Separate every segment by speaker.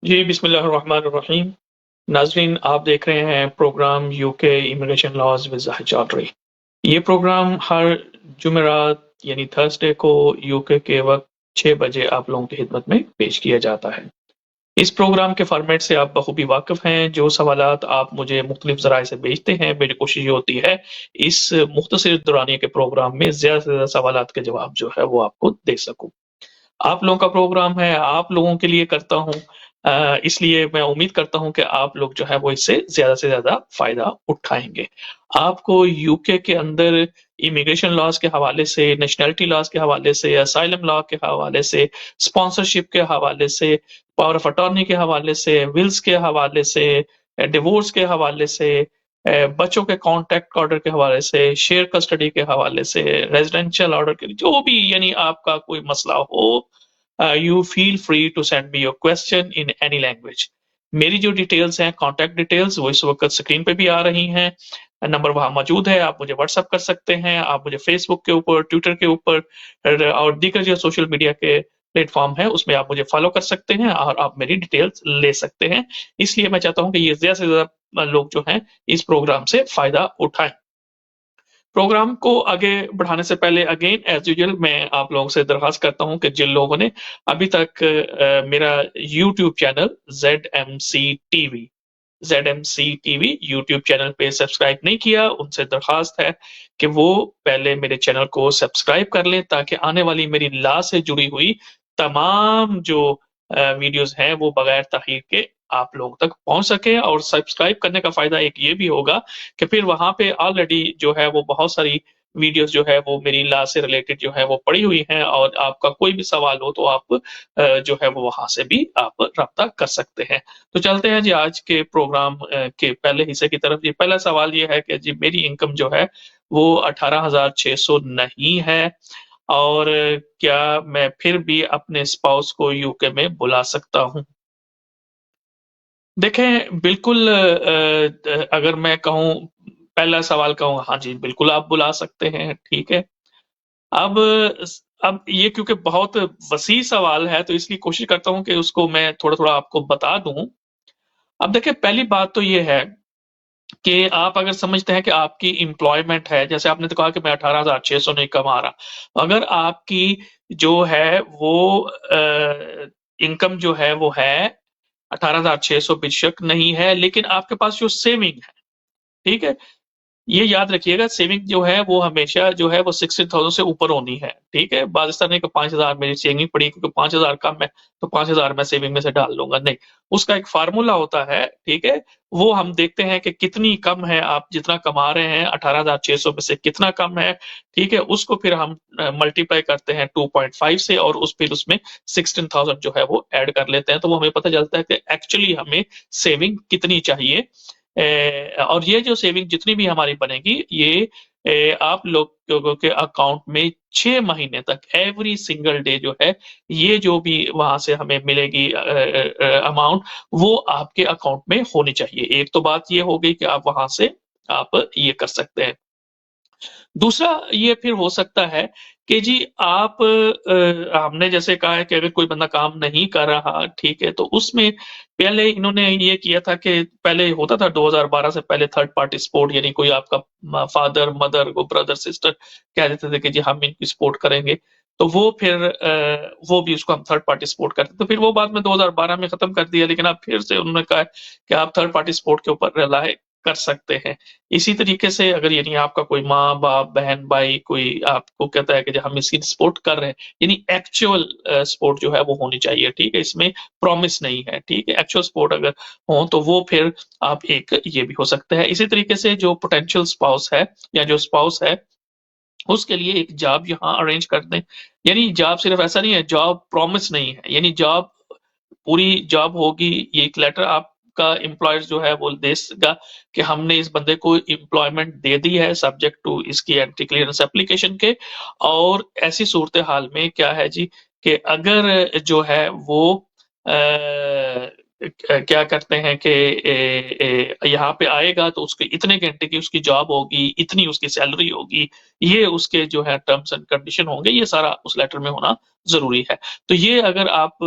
Speaker 1: जी, बिस्मिल्लाहिर्रहमानिर्रहीम। नाज़रीन, आप देख रहे हैं programme UK immigration laws with Zahid Chaudhry. ये प्रोग्राम हर जुमेरात यानी थर्सडे को यूके के वक़्त 6 बजे आप लोगों की खिदमत में पेश किया जाता है। इस प्रोग्राम के फ़ॉर्मेट से आप बखूबी वाकिफ़ हैं। जो सवालात आप मुझे मुख्तलिफ़ ज़राए से भेजते हैं, मेरी कोशिश ये होती है इस मुख्तसर दौरानिए के प्रोग्राम में ज़्यादा से ज़्यादा सवालात के जवाब जो है वो आपको दे सकूँ। आप लोगों का प्रोग्राम है, आप लोगों के लिए करता हूँ। इसलिए मैं उम्मीद करता हूँ कि आप लोग जो है वो इससे ज़्यादा से ज़्यादा फ़ायदा उठाएँगे। आपको यूके के अंदर इमिग्रेशन लॉज़ के हवाले से, नेशनैलिटी लॉज़ के हवाले से, असाइलम लॉ के हवाले से, स्पॉन्सरशिप के हवाले से, पावर ऑफ अटॉर्नी के हवाले से, विल्स के हवाले से, डिवोर्स के हवाले से, बच्चों के कॉन्टैक्ट ऑर्डर के हवाले से, शेयर कस्टडी के हवाले से, रेज़िडेंशियल ऑर्डर के जो भी यानी आपका कोई मसला हो, you feel free to send me your question in any language. मेरी जो डिटेल्स हैं, कॉन्टैक्ट डिटेल्स वो इस वक़्त स्क्रीन पे भी आ रही हैं। नंबर वहाँ मौजूद है, आप मुझे व्हाट्सएप कर सकते हैं, आप मुझे फ़ेसबुक के ऊपर, ट्विटर के ऊपर और दीगर जो सोशल मीडिया के प्लेटफ़ॉर्म है, उसमें आप मुझे फ़ॉलो कर सकते हैं और आप मेरी डिटेल्स ले सकते हैं। इसलिए मैं चाहता हूँ कि ये ज़्यादा से ज़्यादा लोग जो हैं, इस प्रोग्राम से फ़ायदा उठाएँ। प्रोग्राम को आगे बढ़ाने से पहले अगेन एज़ यूजुअल मैं आप लोगों से दरख्वास्त करता हूँ कि जिन लोगों ने अभी तक मेरा YouTube channel ZMC TV YouTube channel पे सब्सक्राइब नहीं किया, उनसे दरख्वास्त है कि वो पहले मेरे चैनल को सब्सक्राइब कर लें ताकि आने वाली मेरी लॉ से जुड़ी हुई तमाम जो वीडियोज़ हैं वो बगैर ताख़ीर के आप लोगों तक पहुँच सके और सब्सक्राइब करने का फ़ायदा एक ये भी होगा कि फिर वहाँ पे ऑलरेडी जो है वो बहुत सारी वीडियोज़ जो है वो मेरी लॉ से रिलेटेड जो है वो पड़ी हुई हैं और आपका कोई भी सवाल हो तो आप जो है वो वहाँ से भी आप राब्ता कर सकते हैं। तो चलते हैं जी आज के प्रोग्राम के पहले हिस्से की तरफ। जी पहला सवाल ये है कि जी मेरी इनकम जो है वो 18,600 नहीं है और क्या मैं फिर भी अपने स्पाउस को यूके में बुला सकता हूँ? देखें बिल्कुल अगर मैं कहूँ पहला सवाल कहूँ हाँ जी, बिल्कुल आप बुला सकते हैं, ठीक है। अब अब ये क्योंकि बहुत वसीह सवाल है तो इसलिए कोशिश करता हूँ कि उसको मैं थोड़ा-थोड़ा आपको बता दूँ। अब देखिए पहली बात तो ये है कि आप अगर समझते हैं कि आपकी एम्प्लॉयमेंट है, जैसे आपने तो कहा कि मैं 18,600 नहीं कमा रहा। अगर आपकी जो है वो इनकम जो है वो है 18,600 बेशक नहीं है, लेकिन आपके पास जो सेविंग है, ठीक है? ये याद रखिएगा सेविंग जो है वो हमेशा जो है वो 16,000 से ऊपर होनी है, ठीक है? बात इस तरह नहीं कि 5,000 मेरी सेविंग पड़ी क्योंकि 5,000 कम है, तो 5,000 मैं सेविंग में से डाल दूँगा, नहीं। उसका एक फ़ॉर्मूला होता है, ठीक है? वो हम देखते हैं कि कितनी कम है आप जितना कमा रहे हैं 18,600 में से कितना कम है, ठीक है? उसको फिर हम मल्टीप्लाई करते हैं 2.5 से और फिर उसमें 16,000 जो है वो ऐड कर लेते हैं, तो वो हमें पता चलता है कि एक्चुअली हमें सेविंग कितनी चाहिए और ये जो सेविंग जितनी भी हमारी बनेगी ये आप लोगों के अकाउंट में 6 महीने तक एवरी सिंगल डे जो है ये जो भी वहाँ से हमें मिलेगी अमाउंट वो आपके अकाउंट में होनी चाहिए। एक तो बात ये हो गई कि आप वहाँ से आप ये कर सकते हैं। दूसरा ये फिर हो सकता है कि जी आप हमने जैसे कहा है कि अगर कोई बंदा काम नहीं कर रहा, ठीक है, तो उसमें पहले इन्होंने ये किया था कि पहले होता था 2012 से पहले थर्ड पार्टी सपोर्ट यानी कोई आपका फादर, मदर, को ब्रदर, सिस्टर कह देते थे कि जी हम इनकी सपोर्ट करेंगे। तो वो फिर वो भी उसको हम थर्ड पार्टी सपोर्ट करते तो फिर वो बाद में 2012 में खत्म कर दिया लेकिन अब फिर से उन्होंने कहा है कि आप थर्ड पार्टी सपोर्ट के ऊपर रिलाय कर सकते हैं। इसी तरीके से अगर यानी आपका कोई माँ-बाप, बहन-भाई कोई आपको कहता है कि जो हम इसकी सपोर्ट कर रहे हैं, यानी एक्चुअल सपोर्ट जो है वो होनी चाहिए, ठीक है? इसमें प्रॉमिस नहीं है, ठीक है? एक्चुअल सपोर्ट अगर हो तो वो फिर आप एक ये भी हो सकता है। इसी तरीके से जो पोटेंशियल स्पाउस है या जो स्पाउस है, उसके लिए एक जॉब यहाँ अरेंज कर दें। यानी जॉब सिर्फ ऐसा नहीं है, जॉब प्रॉमिस नहीं है, यानी जॉब पूरी जॉब होगी, ये एक लेटर आपका एम्प्लॉयर जो है वो देगा कि हमने इस बंदे को एम्प्लॉयमेंट दे दी है सब्जेक्ट टू इसकी एंटी क्लियरेंस एप्लीकेशन के और ऐसी सूरत-हाल में क्या है जी कि अगर जो है वो अ, क्या करते हैं कि यहाँ पे आएगा तो उसके इतने घंटे की उसकी जॉब होगी, इतनी उसकी सैलरी होगी, ये उसके जो है टर्म्स एंड कंडीशन होंगे, ये सारा उस लेटर में होना ज़रूरी है। तो ये अगर आप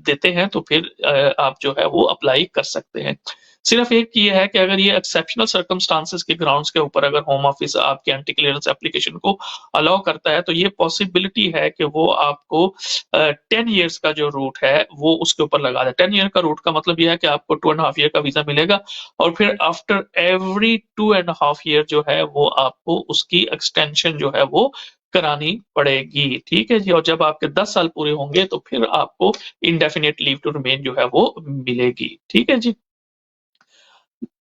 Speaker 1: देते हैं तो फिर आप जो है वो अप्लाई कर सकते हैं। सिर्फ एक ये है कि अगर ये एक्सेप्शनल सर्कमस्टांसेस के ग्राउंड्स के ऊपर अगर होम ऑफिस आपके एंटी क्लियरेंस एप्लीकेशन को अलाउ करता है, तो ये पॉसिबिलिटी है कि वो आपको 10 ईयर्स का जो रूट है वो उसके ऊपर लगा दे। 10 ईयर का रूट का मतलब ये है कि आपको 2.5 ईयर का वीजा मिलेगा और फिर आफ्टर एवरी 2.5 ईयर जो है वो आपको उसकी एक्सटेंशन जो है वो करानी पड़ेगी। ठीक है जी। और जब आपके 10 साल पूरे होंगे तो फिर आपको इंडेफिनिट लीव टू रिमेन जो है वो मिलेगी। ठीक है जी।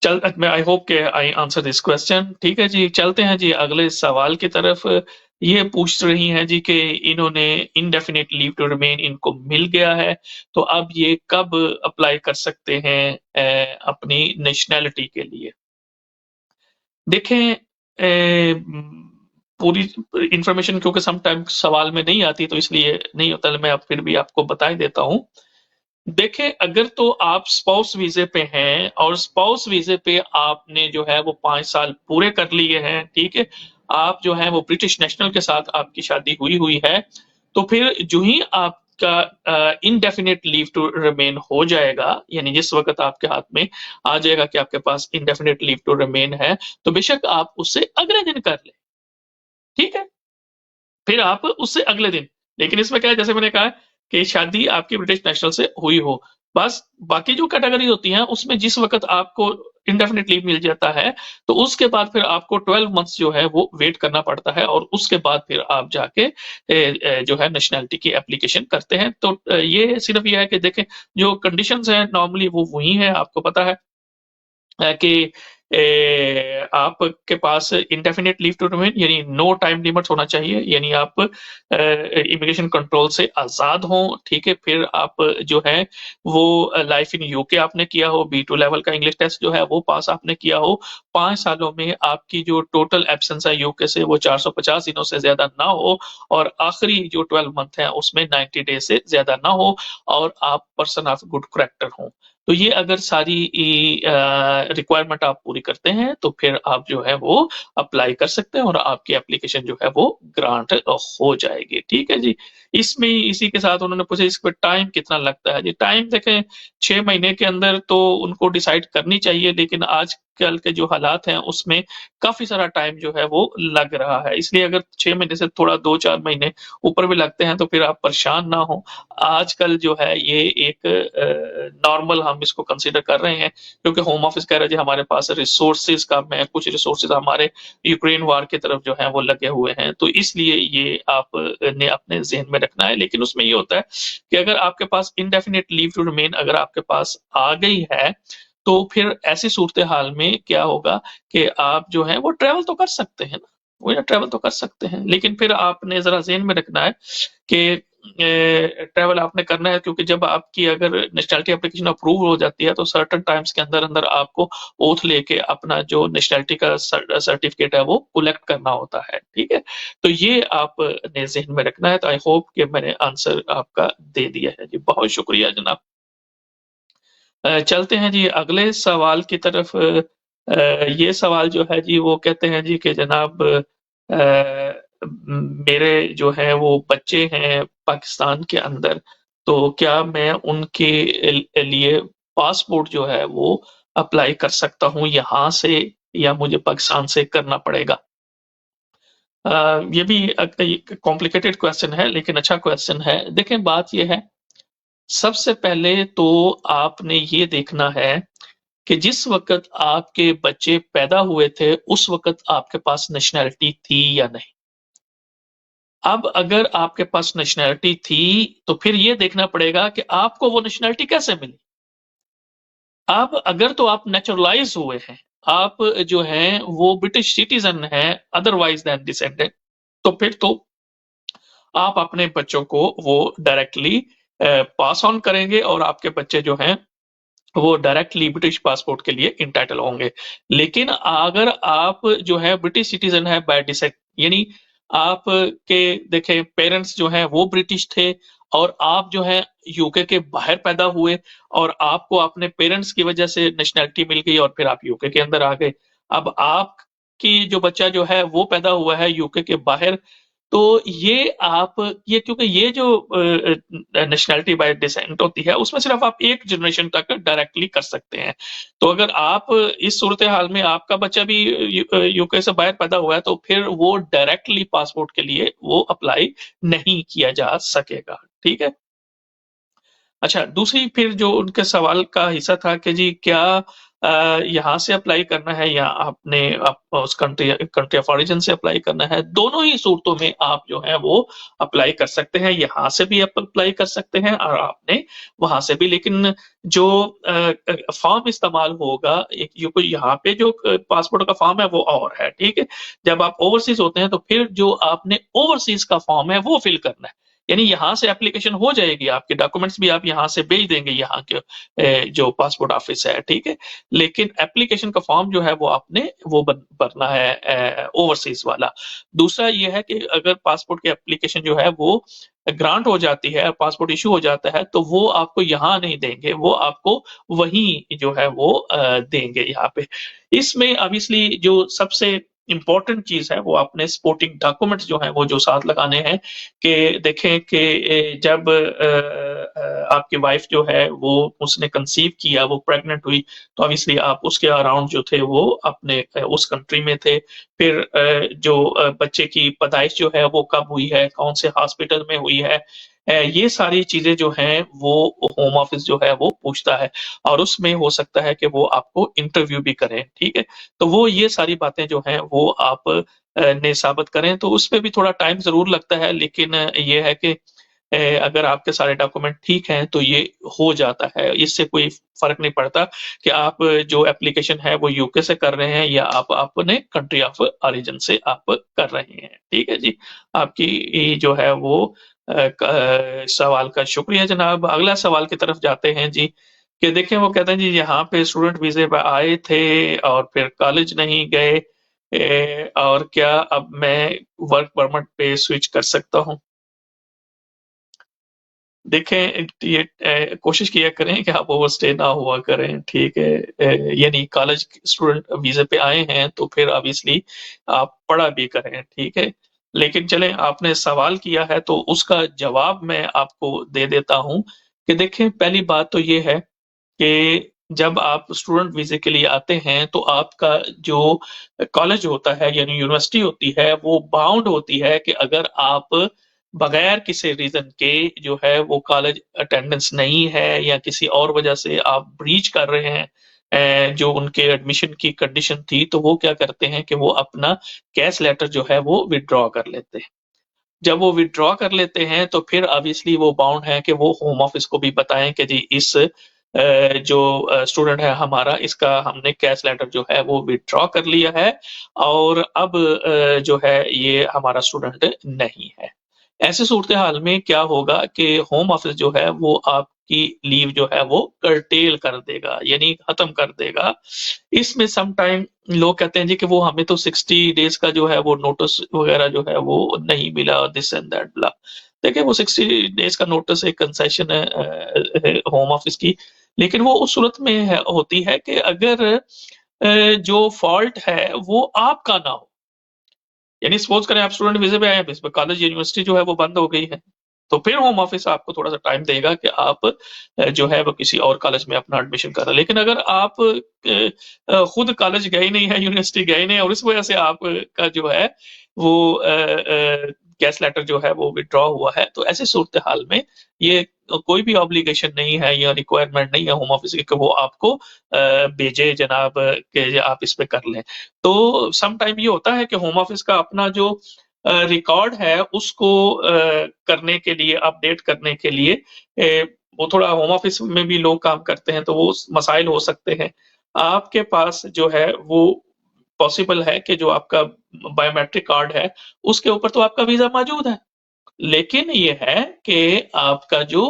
Speaker 1: चल मैं आई होप के आई आंसर दिस क्वेश्चन। ठीक है जी। चलते हैं जी अगले सवाल की तरफ। ये पूछ रही हैं जी कि इन्होंने इंडेफिनिट लीव टू रिमेन इनको मिल गया है, तो अब ये कब अप्लाई कर सकते हैं अपनी नेशनैलिटी के लिए? देखें पूरी इंफॉर्मेशन क्योंकि समटाइम्स सवाल में नहीं आती तो इसलिए नहीं होता, मैं अब फिर भी आपको बता ही देता हूँ। देखें अगर तो आप स्पाउस वीजे पे हैं और स्पाउस वीजे पे आपने जो है वो 5 साल पूरे कर लिए हैं, ठीक है, आप जो है वो ब्रिटिश नेशनल के साथ आपकी शादी हुई हुई है, तो फिर जो ही आपका इंडेफिनिट लीव टू रिमेन हो जाएगा, यानी जिस वक्त आपके हाथ में आ जाएगा कि आपके पास इंडेफिनिट लीव टू रिमेन है, तो बेशक आप उससे अगले दिन कर लें। ठीक है, फिर आप उससे अगले दिन, लेकिन इसमें क्या है जैसे मैंने कहा कि शादी आपकी ब्रिटिश नेशनल से हुई हो, बस बाकी जो कैटेगरी होती है उसमें जिस वक्त आपको इंडेफिनिट लीव मिल जाता है तो उसके बाद फिर आपको 12 मंथ्स जो है वो वेट करना पड़ता है और उसके बाद फिर आप जाके जो है नेशनैलिटी की एप्लीकेशन करते हैं। तो ये सिर्फ ये है कि देखें जो कंडीशंस हैं नॉर्मली वो वही है, आपको पता है कि आपके पास इंडेफिनिट लीव टू रिमेन यानी नो टाइम लिमिट होना चाहिए, यानी आप इमिग्रेशन कंट्रोल से आजाद हों। ठीक है, फिर आप जो है वो लाइफ इन यूके आपने किया हो, B2 लेवल का इंग्लिश टेस्ट जो है वो पास आपने किया हो, 5 सालों में आपकी जो टोटल एब्सेंस है यूके से वो 450 दिनों से ज्यादा ना हो और आखिरी जो 12 मंथ है उसमें 90 डेज से ज्यादा ना हो और आप पर्सन ऑफ गुड करेक्टर हों। तो ये अगर सारी रिक्वायरमेंट आप पूरी करते हैं तो फिर आप जो है वो अप्लाई कर सकते हैं और आपकी एप्लीकेशन जो है वो ग्रांट हो जाएगी। ठीक है जी। इसमें इसी के साथ उन्होंने पूछा इस पर टाइम कितना लगता है जी। टाइम देखें 6 महीने के अंदर तो उनको डिसाइड करनी चाहिए, लेकिन आजकल के जो हालात हैं उसमें काफी सारा टाइम जो है वो लग रहा है, इसलिए अगर 6 महीने से थोड़ा 2-4 महीने ऊपर भी लगते हैं तो फिर आप परेशान ना हो। आजकल जो है ये एक नॉर्मल हम इसको कंसीडर कर रहे हैं क्योंकि होम ऑफिस कह रहा है जी हमारे पास रिसोर्सेज कम है, कुछ रिसोर्सेज हमारे यूक्रेन वार की तरफ जो है वो लगे हुए हैं, तो इसलिए ये आपने अपने जहन में रखना है। लेकिन उसमें ये होता है कि अगर आपके पास इंडेफिनिट लीव टू रिमेन अगर आपके पास आ गई है तो फिर ऐसी सूरत हाल में क्या होगा कि आप जो है वो ट्रेवल तो कर सकते हैं ना, वो ट्रेवल तो कर सकते हैं, लेकिन फिर आपने जरा जहन में रखना है कि ट्रैवल आपने करना है क्योंकि जब आपकी अगर नेशनैलिटी एप्लीकेशन अप्रूव हो जाती है तो सर्टेन टाइम्स के अंदर अंदर आपको ओथ लेके अपना जो नेशनैलिटी का सर्टिफिकेट है वो कलेक्ट करना होता है। ठीक है, तो ये आपने जहन में रखना है। तो आई होप कि मैंने आंसर आपका दे दिया है जी। बहुत शुक्रिया जनाब। चलते हैं जी अगले सवाल की तरफ। ये सवाल जो है जी वो कहते हैं जी कि जनाब मेरे जो है वो बच्चे हैं पाकिस्तान के अंदर, तो क्या मैं उनके लिए पासपोर्ट जो है वो अप्लाई कर सकता हूँ यहाँ से या मुझे पाकिस्तान से करना पड़ेगा? ये भी कॉम्प्लिकेटेड क्वेश्चन है लेकिन अच्छा क्वेश्चन है। देखें बात ये है, सबसे पहले तो आपने ये देखना है कि जिस वक़्त आपके बच्चे पैदा हुए थे, उस वक़्त आपके पास नेशनैलिटी थी या नहीं? अब अगर आपके पास नेशनैलिटी थी, तो फिर ये देखना पड़ेगा कि आपको वो नेशनैलिटी कैसे मिली? अब अगर तो आप नेचुरलाइज़ हुए हैं, आप जो हैं वो ब्रिटिश सिटीज़न हैं अदरवाइज़ दैन डिसेंडेंट, तो फिर तो आप अपने बच्चों को वो डायरेक्टली पास ऑन करेंगे और आपके बच्चे जो हैं वो डायरेक्टली ब्रिटिश पासपोर्ट के लिए इंटाइटल होंगे। लेकिन अगर आप जो है ब्रिटिश सिटीजन है बाय डिसेंट, यानी आप के देखें पेरेंट्स जो हैं वो ब्रिटिश थे और आप जो है यूके के बाहर पैदा हुए और आपको अपने पेरेंट्स की वजह से नेशनैलिटी मिल गई और फिर आप यूके के अंदर आ गए। अब आपकी जो बच्चा जो है वो पैदा हुआ है यूके के बाहर, तो ये आप ये क्योंकि ये जो नेशनैलिटी बाय डिसेंट होती है उसमें सिर्फ आप एक जनरेशन तक डायरेक्टली कर सकते हैं। तो अगर आप इस सूरत हाल में आपका बच्चा भी यूके से बाहर पैदा हुआ है तो फिर वो डायरेक्टली पासपोर्ट के लिए वो अप्लाई नहीं किया जा सकेगा। ठीक है। अच्छा, दूसरी फिर जो उनके सवाल का हिस्सा था कि जी क्या यहाँ से अप्लाई करना है या आपने आप उस कंट्री ऑफ ओरिजिन से अप्लाई करना है। दोनों ही सूरतों में आप जो है वो अप्लाई कर सकते हैं। यहाँ से भी आप अप्लाई कर सकते हैं और आपने वहां से भी, लेकिन जो फॉर्म इस्तेमाल होगा एक यहाँ पे जो पासपोर्ट का फॉर्म है वो और है। ठीक है। जब आप ओवरसीज होते हैं तो फिर जो आपने ओवरसीज का फॉर्म है वो फिल करना है। यानी यहाँ से एप्लीकेशन हो जाएगी, आपके डॉक्यूमेंट्स भी आप यहाँ से भेज देंगे यहाँ के जो पासपोर्ट ऑफिस है। ठीक है। लेकिन एप्लीकेशन का फॉर्म जो है वो आपने वो भरना है ओवरसीज वाला। दूसरा ये है कि अगर पासपोर्ट की एप्लीकेशन जो है वो ग्रांट हो जाती है, पासपोर्ट इशू हो जाता है, तो वो आपको यहाँ नहीं देंगे, वो आपको वहीं जो है वो देंगे यहाँ पे। इसमें ऑब्वियसली जो सबसे इम्पोर्टेंट चीज है वो आपने सपोर्टिंग डॉक्यूमेंट्स जो है वो जो साथ लगाने हैं कि देखें कि जब आपकी वाइफ जो है वो उसने कंसीव किया, वो प्रेग्नेंट हुई, तो ऑब्वियसली आप उसके अराउंड जो थे वो अपने उस कंट्री में थे। फिर जो बच्चे की पैदाइश जो है वो कब हुई है, कौन से हॉस्पिटल में हुई है, ये सारी चीजें जो हैं वो होम ऑफिस जो है वो पूछता है और उसमें हो सकता है कि वो आपको इंटरव्यू भी करें। ठीक है। तो वो ये सारी बातें जो हैं वो आप ने साबित करें, तो उसमें भी थोड़ा टाइम जरूर लगता है, लेकिन ये है कि अगर आपके सारे डॉक्यूमेंट ठीक हैं तो ये हो जाता है। इससे कोई फर्क नहीं पड़ता कि आप जो एप्लीकेशन है वो यूके से कर रहे हैं या आप अपने कंट्री ऑफ ओरिजिन से आप कर रहे हैं। ठीक है जी। आपकी ये जो है वो सवाल का शुक्रिया जनाब। अगला सवाल की तरफ जाते हैं जी, कि देखें वो कहते हैं जी यहाँ पे स्टूडेंट वीजे पे आए थे और फिर कॉलेज नहीं गए, और क्या अब मैं वर्क परमिट पे स्विच कर सकता हूँ? देखें ये कोशिश किया करें कि आप ओवरस्टे ना हुआ करें। ठीक है। यानी कॉलेज स्टूडेंट वीजे पे आए हैं तो फिर ऑब्वियसली आप पढ़ा भी करें। ठीक है। लेकिन चलें, आपने सवाल किया है तो उसका जवाब मैं आपको दे देता हूं कि देखें पहली बात तो ये है कि जब आप स्टूडेंट वीजे के लिए आते हैं तो आपका जो कॉलेज होता है यानी यूनिवर्सिटी होती है वो बाउंड होती है कि अगर आप बगैर किसी रीजन के जो है वो कॉलेज अटेंडेंस नहीं है या किसी और वजह से आप ब्रीच कर रहे हैं जो उनके एडमिशन की कंडीशन थी, तो वो क्या करते हैं कि वो अपना कैश लेटर जो है वो विड्रॉ कर लेते हैं। जब वो विड्रॉ कर लेते हैं तो फिर ऑब्वियसली वो बाउंड है कि वो होम ऑफिस को भी बताएं कि जी इस जो स्टूडेंट है हमारा, इसका हमने कैश लेटर जो है वो विड्रॉ कर लिया है और अब जो है ये हमारा स्टूडेंट नहीं है। ऐसे सूरत हाल में क्या होगा कि होम ऑफिस जो है वो आपकी लीव जो है वो कर्टेल कर देगा, यानी खत्म कर देगा। इसमें सम टाइम लोग कहते हैं जी कि वो हमें तो 60 डेज का जो है वो नोटिस वगैरह जो है वो नहीं मिला, दिस एंड दैट ब्ला। देखिए वो 60 डेज का नोटिस एक कंसेशन है होम ऑफिस की, लेकिन वो उस सूरत में होती है कि अगर जो फॉल्ट है वो आपका ना हो। यानी सपोज करें आप स्टूडेंट वीजे पे आए हैं, इस पे कॉलेज यूनिवर्सिटी जो है वो बंद हो गई है, तो फिर होम ऑफिस आपको थोड़ा सा टाइम देगा कि आप जो है वो किसी और कॉलेज में अपना एडमिशन करें। लेकिन अगर आप खुद कॉलेज गए नहीं है, यूनिवर्सिटी गए नहीं है और इस वजह से आपका जो है वो कैश लेटर जो है वो विड्रॉ हुआ है, तो ऐसी सूरत हाल में ये कोई भी ऑब्लिगेशन नहीं है या रिक्वायरमेंट नहीं है होम ऑफिस की कि वो आपको भेजे जनाब के आप इस पे कर लें। तो सम टाइम ये होता है कि होम ऑफिस का अपना जो रिकॉर्ड है उसको करने के लिए, अपडेट करने के लिए वो थोड़ा होम ऑफिस में भी लोग काम करते हैं तो वो मसाइल हो सकते हैं। आपके पास जो है वो पॉसिबल है कि जो आपका बायोमेट्रिक कार्ड है उसके ऊपर तो आपका वीजा मौजूद है, लेकिन ये है कि आपका जो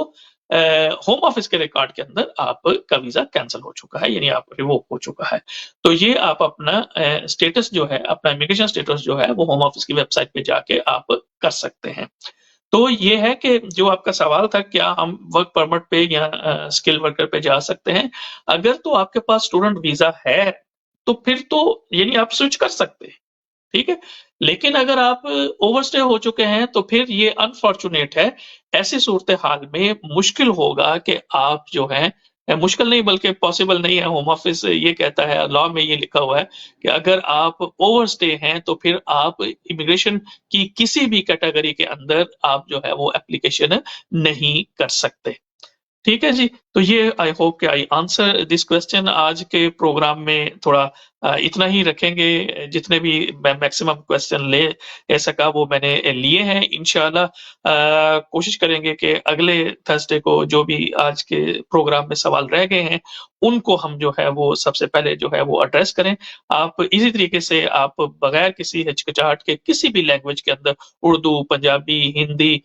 Speaker 1: होम ऑफिस के रिकॉर्ड के अंदर आपका वीजा कैंसिल हो चुका है, यानी आप रिवोक हो चुका है। तो ये आप अपना स्टेटस जो है, अपना इमिग्रेशन स्टेटस जो है वो होम ऑफिस की वेबसाइट पे जाके आप कर सकते हैं। तो ये है कि जो आपका सवाल था, क्या हम वर्क परमिट पे या स्किल वर्कर पे जा सकते हैं? अगर तो आपके पास स्टूडेंट वीजा है, तो फिर तो यानी आप स्विच कर सकते हैं, ठीक है? लेकिन अगर आप ओवरस्टे हो चुके हैं, तो फिर ये अनफॉर्चुनेट है। ऐसी सूरत-ए-हाल में मुश्किल होगा कि आप जो हैं, मुश्किल नहीं बल्कि पॉसिबल नहीं है। होम ऑफिस ये कहता है, लॉ में ये लिखा हुआ है कि अगर आप ओवरस्टे हैं, तो फिर आप इमिग्रेशन की किसी भी कैटेगरी के अंदर आप जो है वो एप्लीकेशन नहीं कर सकते। ठीक है जी, तो ये आई होप कि आई आंसर दिस क्वेश्चन। आज के प्रोग्राम में थोड़ा इतना ही रखेंगे, जितने भी मैं मैक्सिमम क्वेश्चन ले सका वो मैंने लिए हैं। इंशाल्लाह कोशिश करेंगे कि अगले थर्सडे को जो भी आज के प्रोग्राम में सवाल रह गए हैं, उनको हम जो है वो सबसे पहले जो है वो एड्रेस करें। आप इसी तरीके से आप बगैर किसी हिचकिचाहट के किसी भी लैंग्वेज के अंदर, उर्दू, पंजाबी, हिंदी,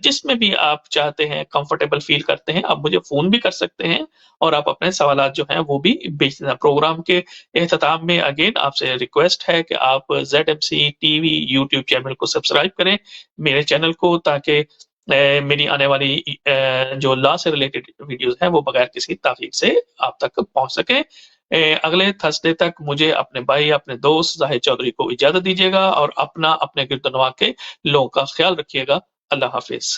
Speaker 1: जिसमें भी आप चाहते हैं, कंफर्टेबल फील करते हैं, आप मुझे फ़ोन भी कर सकते हैं और आप अपने सवालात जो हैं वो भी भेज देना। प्रोग्राम के एख्तिताम में अगेन आपसे रिक्वेस्ट है कि आप ज़ेडएमसी टीवी यूट्यूब चैनल को सब्सक्राइब करें, मेरे चैनल को, ताकि मेरी आने वाली जो लॉ से रिलेटेड वीडियोज़ हैं वो बगैर किसी ताख़ीर से आप तक पहुँच सकें। अगले थर्सडे तक मुझे अपने भाई, अपने दोस्त ज़ाहिद चौधरी को इजाज़त दीजिएगा और अपना, अपने गिरदोनवा के लोगों का ख़्याल रखिएगा। अल्लाह हाफ़िज़।